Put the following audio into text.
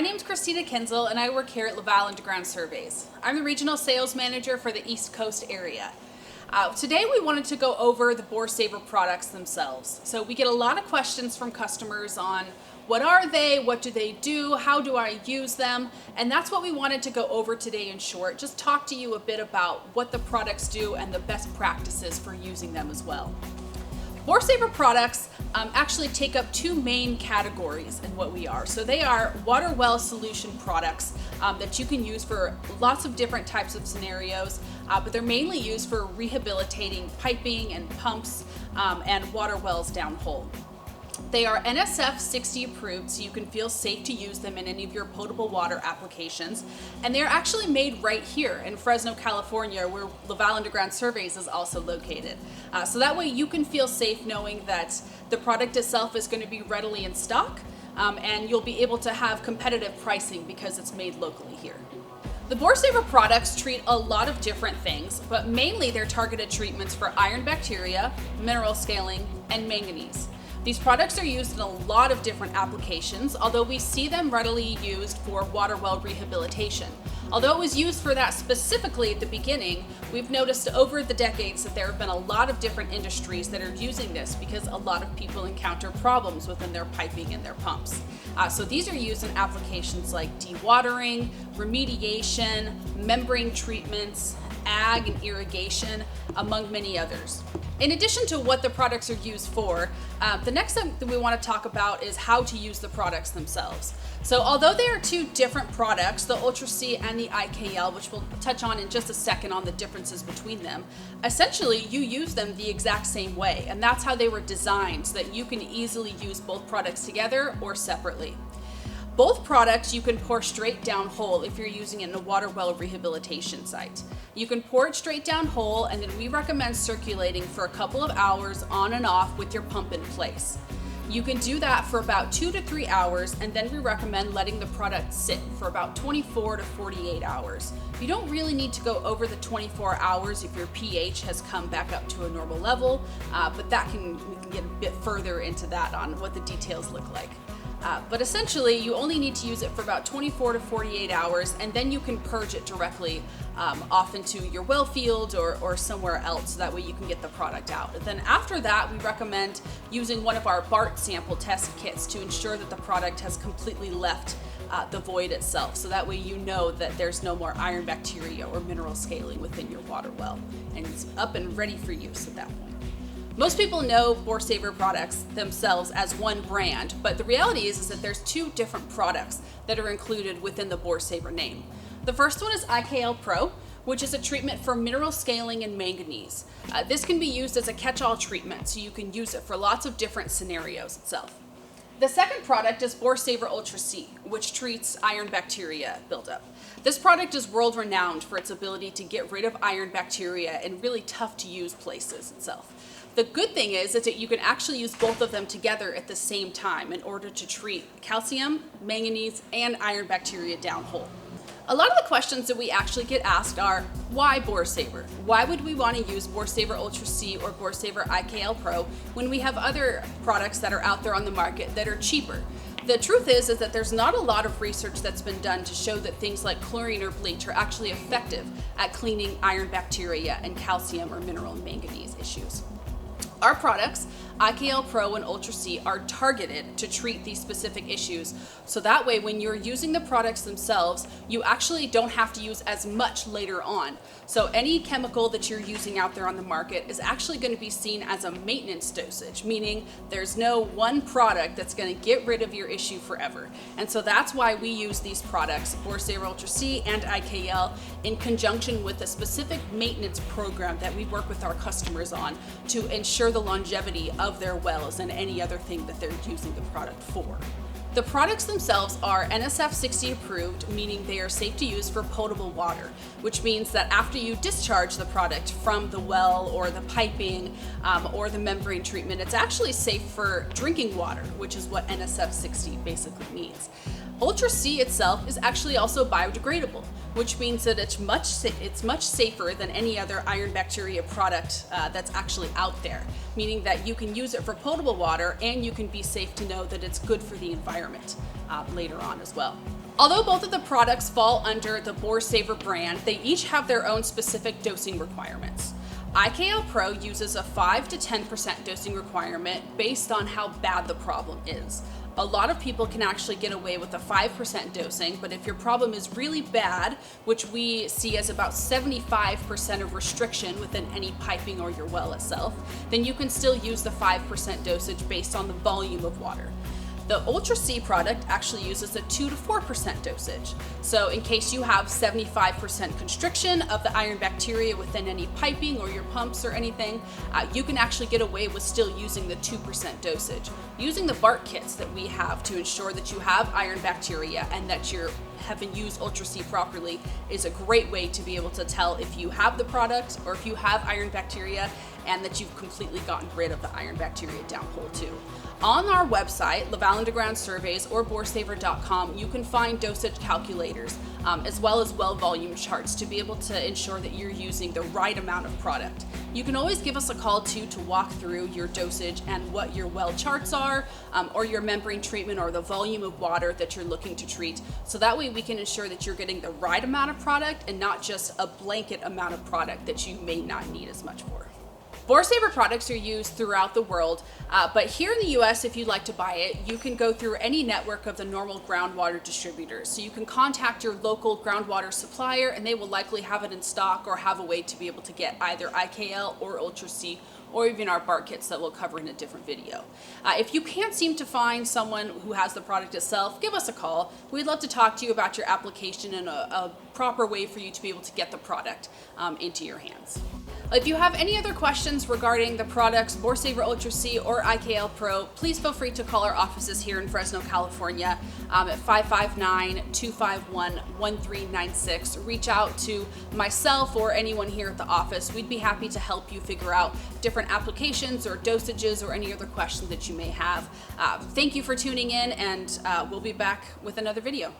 My name's Kristina Kinzel and I work here at Laval Underground Surveys. I'm the Regional Sales Manager for the East Coast area. Today we wanted to go over the BoreSaver products themselves. So we get a lot of questions from customers on what are they, what do they do, how do I use them, and that's what we wanted to go over today in short. Just talk to you a bit about what the products do and the best practices for using them as well. BoreSaver products actually take up two main categories in what we are. So they are water well solution products that you can use for lots of different types of scenarios, but they're mainly used for rehabilitating piping and pumps and water wells downhole. They are NSF 60 approved, so you can feel safe to use them in any of your potable water applications. And they're actually made right here in Fresno, California, where Laval Underground Surveys is also located. So that way you can feel safe knowing that the product itself is going to be readily in stock, and you'll be able to have competitive pricing because it's made locally here. The BoreSaver products treat a lot of different things, but mainly they're targeted treatments for iron bacteria, mineral scaling, and manganese. These products are used in a lot of different applications, although we see them readily used for water well rehabilitation. Although it was used for that specifically at the beginning, we've noticed over the decades that there have been a lot of different industries that are using this because a lot of people encounter problems within their piping and their pumps. So these are used in applications like dewatering, remediation, membrane treatments, ag and irrigation, among many others. In addition to what the products are used for, the next thing that we want to talk about is how to use the products themselves. So although they are two different products, the Ultra C and the IKL, which we'll touch on in just a second on the differences between them, essentially you use them the exact same way, and that's how they were designed so that you can easily use both products together or separately. Both products you can pour straight down hole if you're using it in a water well rehabilitation site. You can pour it straight down hole, and then we recommend circulating for a couple of hours on and off with your pump in place. You can do that for about 2 to 3 hours, and then we recommend letting the product sit for about 24 to 48 hours. You don't really need to go over the 24 hours if your pH has come back up to a normal level, but we can get a bit further into that on what the details look like. But essentially, you only need to use it for about 24 to 48 hours, and then you can purge it directly off into your well field or somewhere else, so that way you can get the product out. And then after that, we recommend using one of our BART sample test kits to ensure that the product has completely left the void itself, so that way you know that there's no more iron bacteria or mineral scaling within your water well, and it's up and ready for use at that point. Most people know BoreSaver products themselves as one brand, but the reality is that there's two different products that are included within the BoreSaver name. The first one is IKL Pro, which is a treatment for mineral scaling and manganese. This can be used as a catch-all treatment, so you can use it for lots of different scenarios itself. The second product is BoreSaver Ultra C, which treats iron bacteria buildup. This product is world renowned for its ability to get rid of iron bacteria in really tough to use places itself. The good thing is that you can actually use both of them together at the same time in order to treat calcium, manganese, and iron bacteria downhole. A lot of the questions that we actually get asked are, why BoreSaver? Why would we want to use BoreSaver Ultra C or BoreSaver IKL Pro when we have other products that are out there on the market that are cheaper? The truth is that there's not a lot of research that's been done to show that things like chlorine or bleach are actually effective at cleaning iron bacteria and calcium or mineral and manganese issues. Our products, IKL Pro and Ultra C, are targeted to treat these specific issues. So that way, when you're using the products themselves, you actually don't have to use as much later on. So any chemical that you're using out there on the market is actually going to be seen as a maintenance dosage, meaning there's no one product that's going to get rid of your issue forever. And so that's why we use these products, BoreSaver Ultra C and IKL, in conjunction with a specific maintenance program that we work with our customers on to ensure the longevity of their wells and any other thing that they're using the product for. The products themselves are NSF 60 approved, meaning they are safe to use for potable water, which means that after you discharge the product from the well or the piping or the membrane treatment, it's actually safe for drinking water, which is what NSF 60 basically means. Ultra C itself is actually also biodegradable, which means that it's much safer than any other iron bacteria product that's actually out there, meaning that you can use it for potable water and you can be safe to know that it's good for the environment later on as well. Although both of the products fall under the BoreSaver brand, they each have their own specific dosing requirements. IKL Pro uses a 5 to 10% dosing requirement based on how bad the problem is. A lot of people can actually get away with a 5% dosing, but if your problem is really bad, which we see as about 75% of restriction within any piping or your well itself, then you can still use the 5% dosage based on the volume of water. The Ultra C product actually uses a 2 to 4% dosage. So in case you have 75% constriction of the iron bacteria within any piping or your pumps or anything, you can actually get away with still using the 2% dosage. Using the BART kits that we have to ensure that you have iron bacteria and that you haven't used Ultra C properly is a great way to be able to tell if you have the product or if you have iron bacteria and that you've completely gotten rid of the iron bacteria down hole too. On our website, Laval Underground Surveys or BoreSaver.com, you can find dosage calculators as well as well volume charts to be able to ensure that you're using the right amount of product. You can always give us a call too to walk through your dosage and what your well charts are or your membrane treatment or the volume of water that you're looking to treat. So that way we can ensure that you're getting the right amount of product and not just a blanket amount of product that you may not need as much for. BoreSaver products are used throughout the world, but here in the US, if you'd like to buy it, you can go through any network of the normal groundwater distributors. So you can contact your local groundwater supplier and they will likely have it in stock or have a way to be able to get either IKL or Ultra C or even our BART kits that we'll cover in a different video. If you can't seem to find someone who has the product itself, give us a call. We'd love to talk to you about your application and a proper way for you to be able to get the product into your hands. If you have any other questions regarding the products BoreSaver Ultra C or IKL Pro, please feel free to call our offices here in Fresno, California at 559-251-1396. Reach out to myself or anyone here at the office. We'd be happy to help you figure out different applications or dosages or any other questions that you may have. Thank you for tuning in, and we'll be back with another video.